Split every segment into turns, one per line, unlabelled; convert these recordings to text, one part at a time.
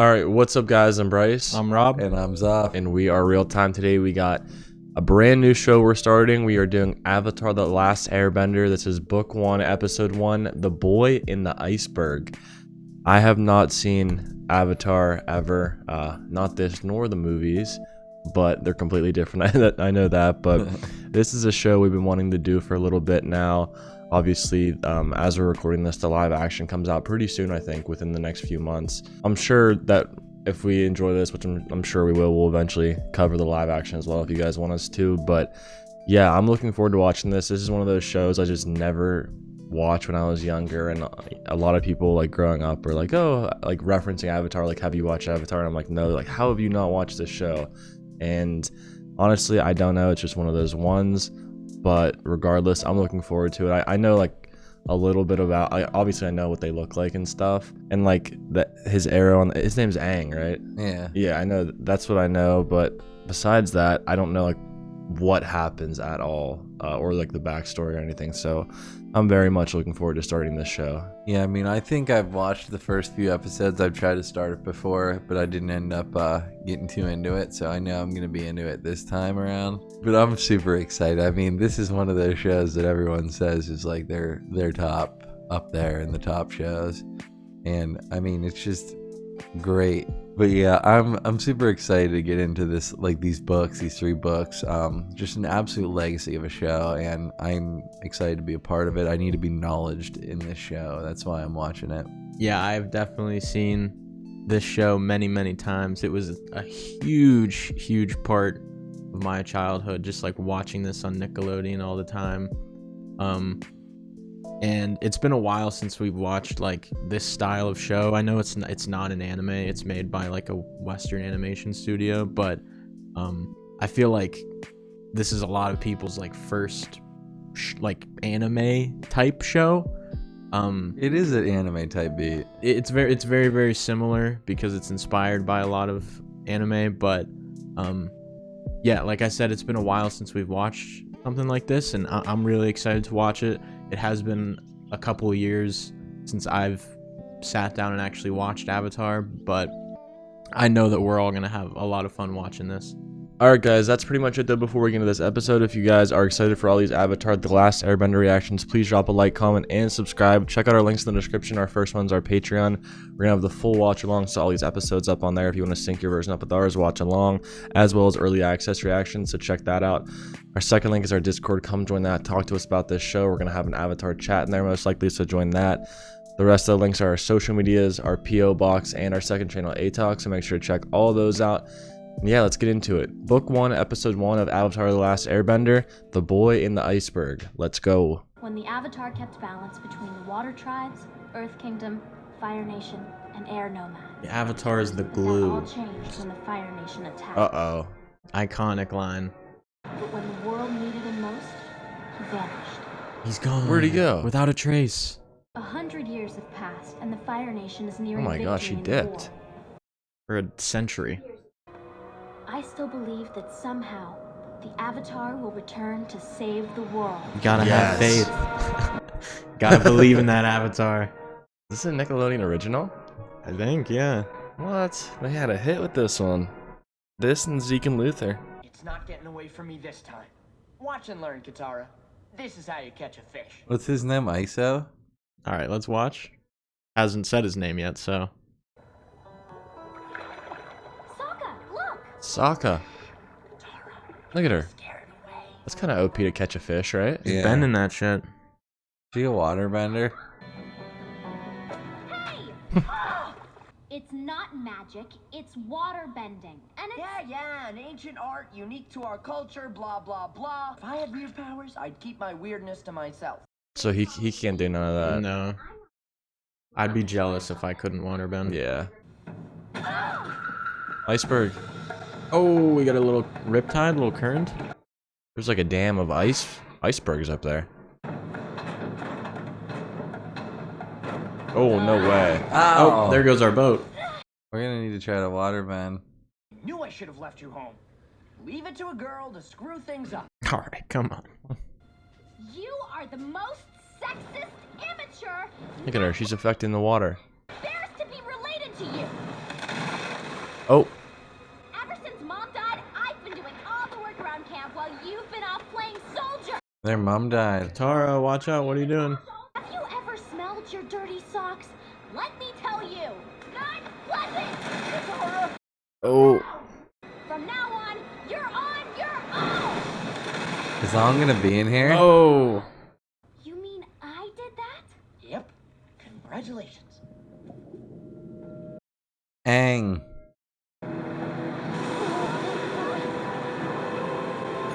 All right, what's up, guys? I'm Bryce.
I'm Rob.
And I'm Zuff.
And we are Real Time. Today we got a brand new show we're starting. We are doing Avatar: The Last Airbender. This is Book 1, Episode 1, The Boy in the Iceberg. I have not seen Avatar ever. Not this nor the movies, but they're completely different. I know that, but this is a show we've been wanting to do for a little bit now. Obviously, as we're recording this, the live action comes out pretty soon, I think, within the next few months. I'm sure that if we enjoy this, which I'm sure we will, we'll eventually cover the live action as well if you guys want us to. But yeah, I'm looking forward to watching this. This is one of those shows I just never watched when I was younger, and a lot of people like growing up are like, oh, like referencing Avatar, like, have you watched Avatar? And I'm like, no, like, how have you not watched this show? And honestly, I don't know. It's just one of those ones. But regardless, I'm looking forward to it. I know like a little bit about, obviously I know what they look like and stuff. And like his arrow on, his name's Aang, right? Yeah, I know, that's what I know. But besides that, I don't know like what happens at all, or like the backstory or anything. So I'm very much looking forward to starting this show.
Yeah, I mean, I think I've watched the first few episodes. I've tried to start it before, but I didn't end up getting too into it. So I know I'm going to be into it this time around. But I'm super excited. I mean, this is one of those shows that everyone says is like their top up there in the top shows. And I mean, it's just great. But yeah, I'm super excited to get into this, like these three books. Just an absolute legacy of a show, and I'm excited to be a part of it. I need to be knowledged in this show. That's why I'm watching it.
Yeah, I've definitely seen this show many times. It was a huge part of my childhood, just like watching this on Nickelodeon all the time. And it's been a while since we've watched like this style of show. I know it's not an anime. It's made by like a Western animation studio, but I feel like this is a lot of people's like first like anime type show.
It is an anime type beat.
It's very similar because it's inspired by a lot of anime, but yeah, like I said, it's been a while since we've watched something like this, and I'm really excited to watch it. It has been a couple of years since I've sat down and actually watched Avatar, but I know that we're all going to have a lot of fun watching this.
Alright guys, that's pretty much it though before we get into this episode. If you guys are excited for all these Avatar: The Last Airbender reactions, please drop a like, comment, and subscribe. Check out our links in the description. Our first one's our Patreon. We're going to have the full watch along, so all these episodes up on there if you want to sync your version up with ours, watch along, as well as early access reactions, so check that out. Our second link is our Discord. Come join that. Talk to us about this show. We're going to have an Avatar chat in there most likely, so join that. The rest of the links are our social medias, our PO box, and our second channel, ATalk, so make sure to check all those out. Yeah, let's get into it. Book 1, Episode 1 of Avatar: The Last Airbender, The Boy in the Iceberg. Let's go.
When the Avatar kept balance between the Water Tribes, Earth Kingdom, Fire Nation, and Air Nomad.
The Avatar is the
That
glue.
all changed when the Fire Nation attacked.
Uh-oh.
Iconic line.
But when the world needed him most, he vanished.
He's gone.
Where'd he go?
Without a trace.
100 years have passed, and the Fire Nation is nearing
Oh my gosh, he
victory in the
dipped.
war.
For a century.
I still believe that somehow the Avatar will return to save the world.
You gotta have
Yes.
faith. Gotta believe in that Avatar.
Is this a Nickelodeon original?
I think, yeah.
What? They had a hit with this one. This and Zeke and Luther.
It's not getting away from me this time. Watch and learn, Katara. This is how you catch a fish.
What's his name? ISO?
Alright, let's watch. Hasn't said his name yet, so.
Sokka, look!
Sokka. Look at her. That's kind of OP to catch a fish, right?
He's bending that shit.
She a waterbender?
Hey! It's not magic, it's water bending. And it's...
Yeah, an ancient art unique to our culture, blah, blah, blah. If I had weird powers, I'd keep my weirdness to myself.
So he can't do none of that.
No. I'd be jealous if I couldn't waterbend.
Yeah. Iceberg.
Oh, we got a little riptide, a little current.
There's like a dam of icebergs up there. Oh, no way.
Oh, there goes our boat.
We're gonna need to try to waterbend.
Knew I should have left you home. Leave it to a girl to screw things up.
Alright, come on.
You are the most sexist, immature...
Look at her. She's affecting the water.
Bears to be related to you.
Oh.
Ever since Mom died, I've been doing all the work around camp while you've been off playing soldier.
Their mom died.
Tara, watch out. What are you doing?
Have you ever smelled your dirty socks? Let me tell you, not pleasant. Katara.
Oh.
From now on your own.
Is Long gonna be in here?
Oh.
You mean I did that?
Yep. Congratulations.
Aang.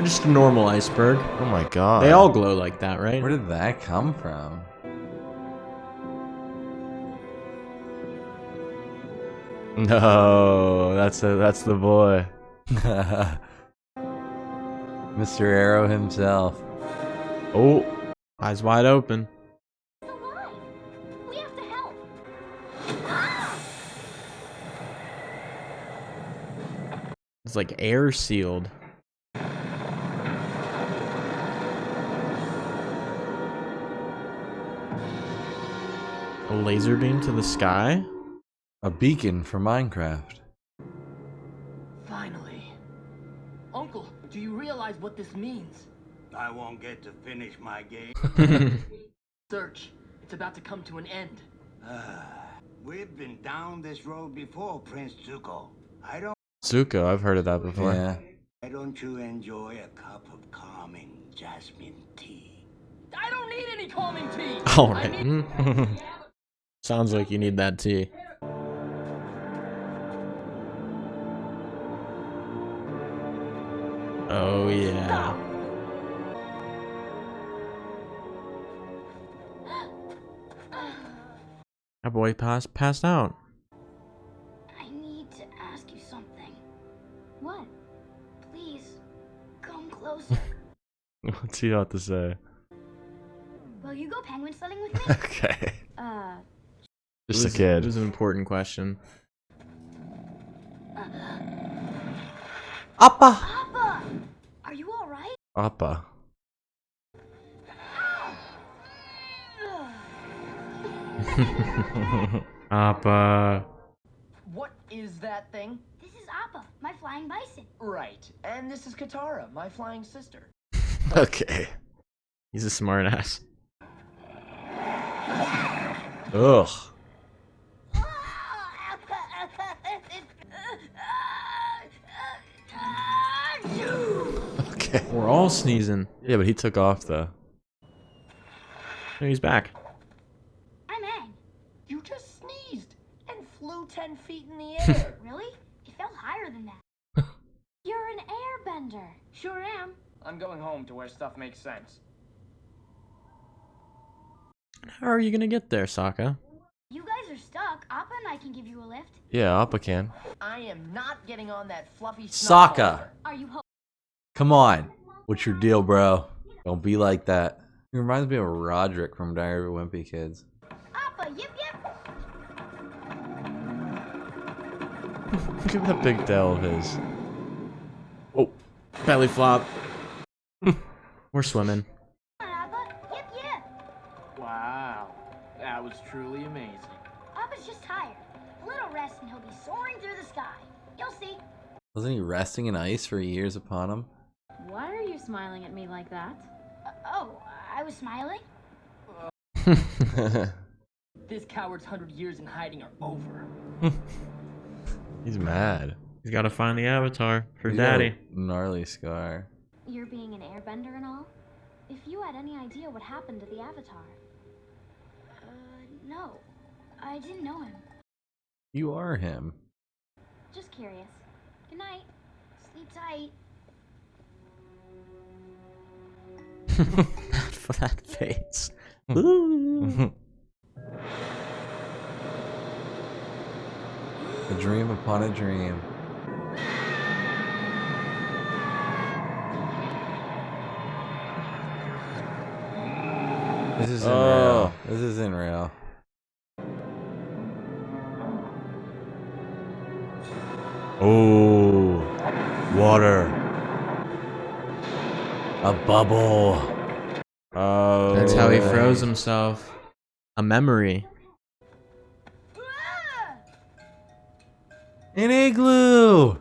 Just a normal iceberg.
Oh my god.
They all glow like that, right?
Where did that come from?
No, that's the boy.
Mr. Arrow himself.
Oh.
Eyes wide open.
It's alive. We have to help.
It's like air sealed. A laser beam to the sky?
A beacon for Minecraft.
Finally. Uncle, do you realize what this means?
I won't get to finish my game.
Search. It's about to come to an end.
We've been down this road before, Prince Zuko.
Zuko, I've heard of that before.
Yeah.
Why don't you enjoy a cup of calming jasmine tea?
I don't need any calming tea.
All
I
right.
need-
Sounds like you need that tea. Oh yeah. That boy passed out.
I need to ask you something. What? Please, come closer.
What's he got to say?
Will you go penguin sledding with me?
Okay. Just a
It
kid.
was an important question.
Appa!
Papa! Are you alright?
Appa.
Appa.
What is that thing?
This is Appa, my flying bison.
Right. And this is Katara, my flying sister.
Okay.
He's a smart ass.
Ugh. Okay.
We're all sneezing.
Yeah, but he took off though.
Oh, he's back.
I'm Aang.
You just sneezed and flew 10 feet in the air.
Really? It felt higher than that. You're an airbender. Sure am.
I'm going home to where stuff makes sense.
How are you gonna get there, Sokka?
You guys are stuck. Appa and I can give you a lift.
Yeah, Appa can.
I am not getting on that fluffy
Sokka!
Are you
Come on. What's your deal, bro? Don't be like that. He reminds me of Roderick from Diary of a Wimpy Kids.
Appa, yip yip.
Look at that big tail of his.
Oh, belly flop. We're swimming.
Come on, Appa, yip yip.
Wow. That was truly amazing.
Appa's just tired. A little rest and he'll be soaring through the sky. You'll see.
Wasn't he resting in ice for years upon him?
Why are you smiling at me like that?
Oh, I was smiling?
This coward's 100 years in hiding are over.
He's mad.
He's gotta find the avatar for
He's got a
daddy.
gnarly scar.
You're being an airbender and all? If you had any idea what happened to the Avatar. No. I didn't know him.
You are him.
Just curious. Good night. Sleep tight.
For that face.
A dream upon a dream. This isn't real. This isn't real.
Oh, water.
A bubble.
Oh.
That's how he froze himself. A memory.
An igloo!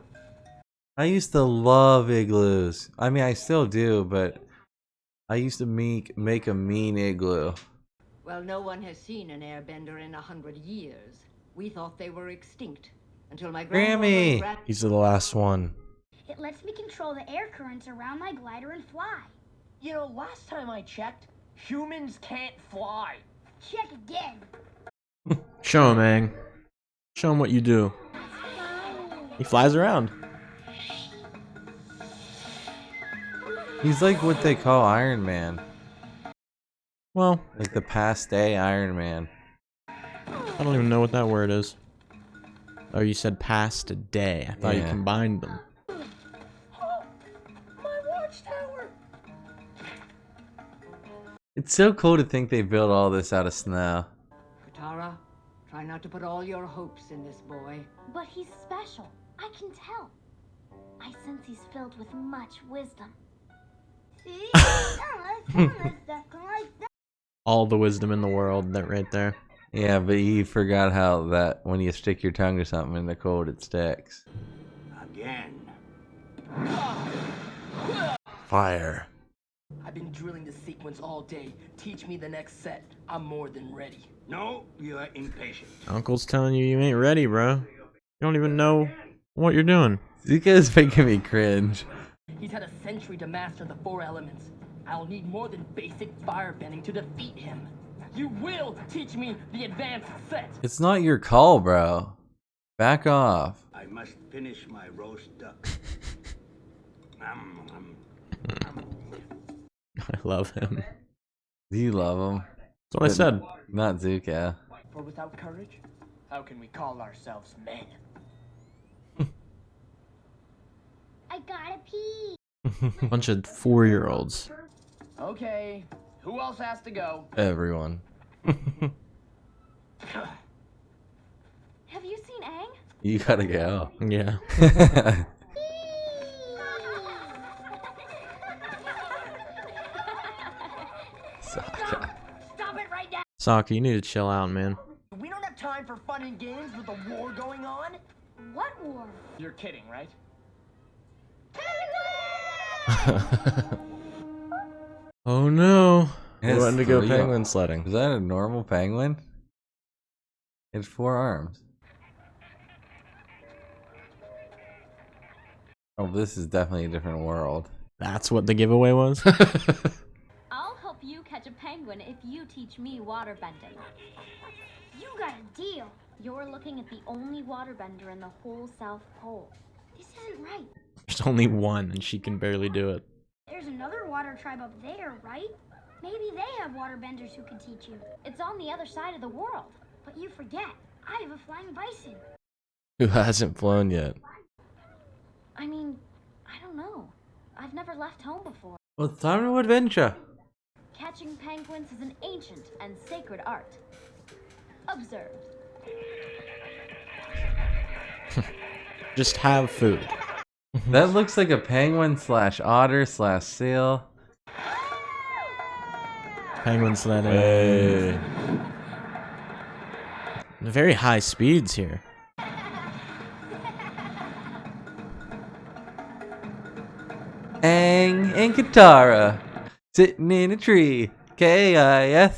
I used to love igloos. I mean, I still do, but I used to make a mean igloo.
Well, no one has seen an airbender in 100 years. We thought they were extinct until my
Grammy!
grandmother.
He's the last one.
It lets me control the air currents around my glider and fly.
You know, last time I checked, humans can't fly.
Check again.
Show him, Aang. Show him what you do. He flies around.
He's like what they call Iron Man.
Well,
Like the past day Iron Man.
I don't even know what that word is. Oh, you said past a day. I thought you
Yeah.
combined them.
My watchtower!
It's so cool to think they built all this out of snow.
Katara, try not to put all your hopes in this boy.
But he's special. I can tell. I sense he's filled with much wisdom. See?
All the wisdom in the world, that right there.
Yeah, but you forgot how that when you stick your tongue to something in the cold, it sticks.
Again.
Fire.
I've been drilling the sequence all day. Teach me the next set. I'm more than ready.
No, you are impatient.
Uncle's telling you you ain't ready, bro. You don't even know what you're doing.
Zuko's making me cringe.
He's had a century to master the 4 elements. I'll need more than basic firebending to defeat him. You will teach me the advanced set.
It's not your call, bro. Back off.
I must finish my roast duck.
I love him.
Do you love him?
That's what I said.
Not Zuko.
For without courage, how can we call ourselves men?
I gotta pee.
Bunch of 4-year-olds.
Okay, who else has to go?
Everyone.
Have you seen Aang?
You gotta go.
Yeah.
Sokka.
Stop it right now.
Sokka, you need to chill out, man.
We don't have time for fun and games with a war going on.
What war?
You're kidding, right?
Oh no.
We're
It's
going to go
3
penguin sledding.
Is that a normal penguin? It's 4 arms. Oh, this is definitely a different world.
That's what the giveaway was?
I'll help you catch a penguin if you teach me waterbending.
You got a deal.
You're looking at the only waterbender in the whole South Pole.
This isn't right.
There's only one, and she can barely do it.
There's another water tribe up there, right? Maybe they have waterbenders who could teach you.
It's on the other side of the world.
But you forget, I have a flying bison.
Who hasn't flown yet?
I mean, I don't know. I've never left home before.
Well, it's time to adventure.
Catching penguins is an ancient and sacred art. Observe.
Just have food.
That looks like a penguin slash otter slash seal.
Penguin sledding.
Hey.
Very high speeds here.
Aang and Katara sitting in a tree. Kissing.
I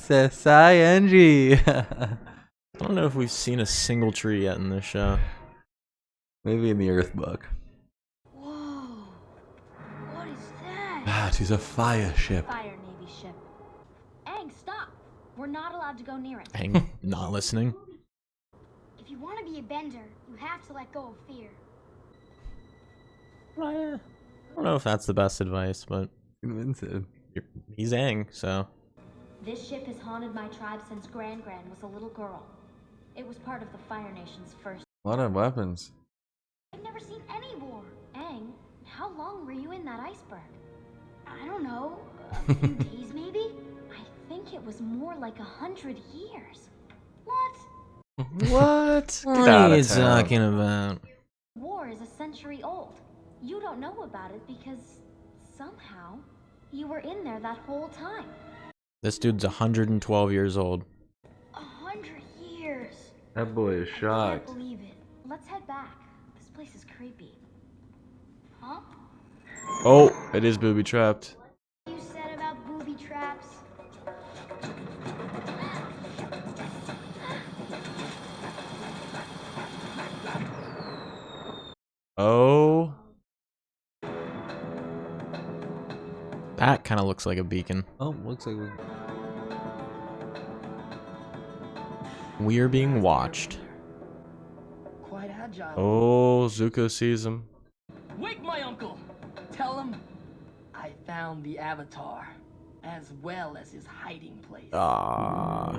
don't know if we've seen a single tree yet in this show.
Maybe in the Earth book.
Whoa. What is that?
That is a fire ship.
Fire Navy ship. Aang, stop. We're not allowed to go near it.
Hang, not listening.
If you want to be a bender, you have to let go of fear.
I don't know if that's the best advice, but
Convincing.
he's Aang, so.
This ship has haunted my tribe since Gran was a little girl. It was part of the Fire Nation's first.
A lot of weapons.
I've never seen any war.
Aang, how long were you in that iceberg?
I don't know. A few days maybe?
I think it was more like 100 years.
What?
What?
What
Get out
are
of
you
town.
talking about?
War is a century old. You don't know about it because somehow you were in there that whole time.
This dude's 112 years old.
100 years.
That boy is
I can't
shocked.
believe it.
Let's head back. This place is creepy. Huh?
Oh, it is booby trapped.
You said about booby traps?
Oh.
That kind of looks like a beacon.
Oh, looks like
We are being watched.
Quite agile.
Oh, Zuko sees him.
Wake my uncle! Tell him I found the Avatar, as well as his hiding place.
Ah.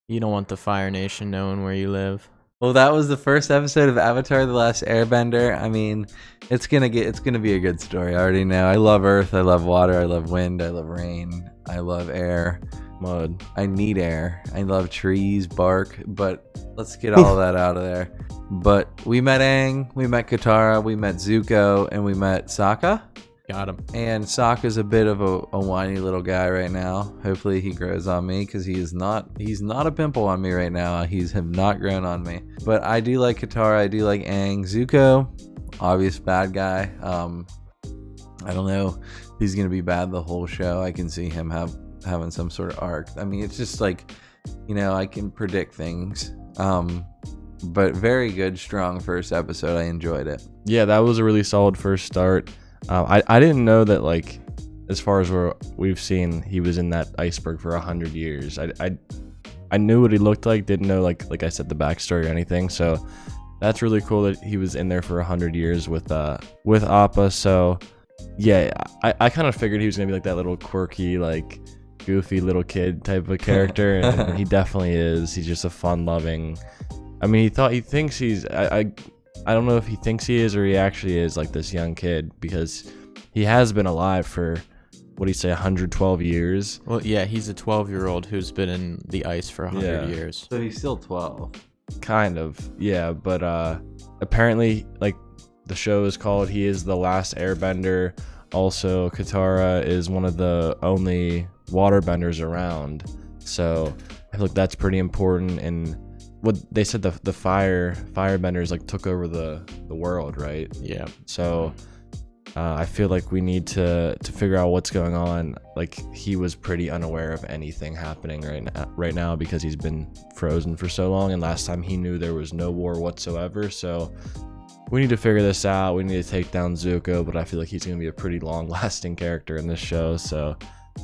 You don't want the Fire Nation knowing where you live.
Well, that was the first episode of Avatar: The Last Airbender. I mean, it's gonna be a good story. I already know. I love Earth. I love water. I love wind. I love rain. I love air.
Mud.
I need air. I love trees, bark. But let's get all that out of there. But we met Aang, we met Katara, we met Zuko, and we met Sokka.
Got him.
And Sokka's a bit of a whiny little guy right now. Hopefully he grows on me, because he's not a pimple on me right now. He's have not grown on me. But I do like Katara, I do like Aang. Zuko, obvious bad guy. I don't know if he's gonna be bad the whole show. I can see him having some sort of arc. I mean, it's just like, I can predict things. But very good, strong first episode. I enjoyed it.
Yeah, that was a really solid first start. I didn't know that, like, as far as we've seen, he was in that iceberg for 100 years. I knew what he looked like, didn't know like I said, the backstory or anything. So that's really cool that he was in there for 100 years with Appa. So yeah, I kind of figured he was gonna be like that little quirky, like goofy little kid type of character, and he definitely is. He's just a fun-loving. I mean, he thinks he's. I don't know if he thinks he is or he actually is like this young kid, because he has been alive for, what do you say, 112 years.
Well, yeah, he's a 12-year-old who's been in the ice for 100 years.
So he's still 12.
Kind of, yeah. But apparently, like, the show is called He is the Last Airbender. Also, Katara is one of the only waterbenders around. So I feel like that's pretty important. And what they said, the firebenders like took over the world, right?
Yeah.
So I feel like we need to figure out what's going on. Like, he was pretty unaware of anything happening right now because he's been frozen for so long, and last time he knew there was no war whatsoever. So we need to figure this out. We need to take down Zuko, but I feel like he's going to be a pretty long-lasting character in this show. So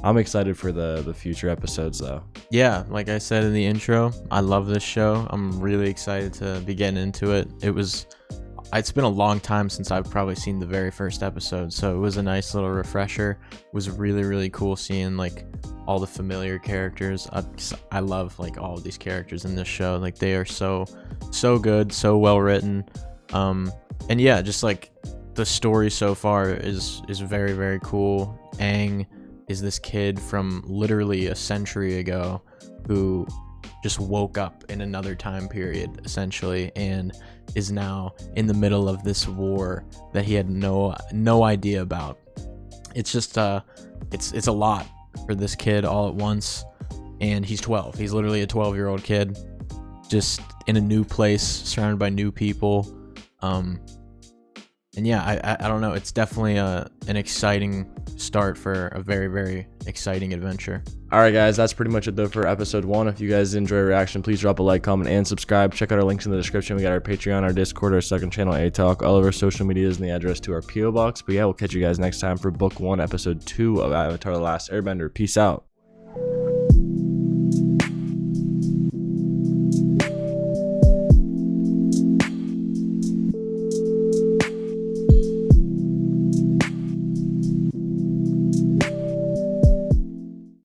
I'm excited for the future episodes, though.
Yeah, like I said in the intro, I love this show. I'm really excited to be getting into it. It's been a long time since I've probably seen the very first episode, so it was a nice little refresher. It was really, really cool seeing like all the familiar characters. I love like all of these characters in this show. Like, they are so good, so well written. And yeah, just like the story so far is very, very cool. Aang is this kid from literally a century ago who just woke up in another time period, essentially, and is now in the middle of this war that he had no idea about. It's just it's a lot for this kid all at once, and he's 12. He's literally a 12-year-old kid, just in a new place, surrounded by new people. And yeah, I don't know. It's definitely an exciting start for a very, very exciting adventure.
All right, guys, that's pretty much it, though, for episode 1. If you guys enjoy a reaction, please drop a like, comment, and subscribe. Check out our links in the description. We got our Patreon, our Discord, our second channel, A-Talk, all of our social medias, and the address to our P.O. Box. But yeah, we'll catch you guys next time for Book 1, Episode 2 of Avatar: The Last Airbender. Peace out.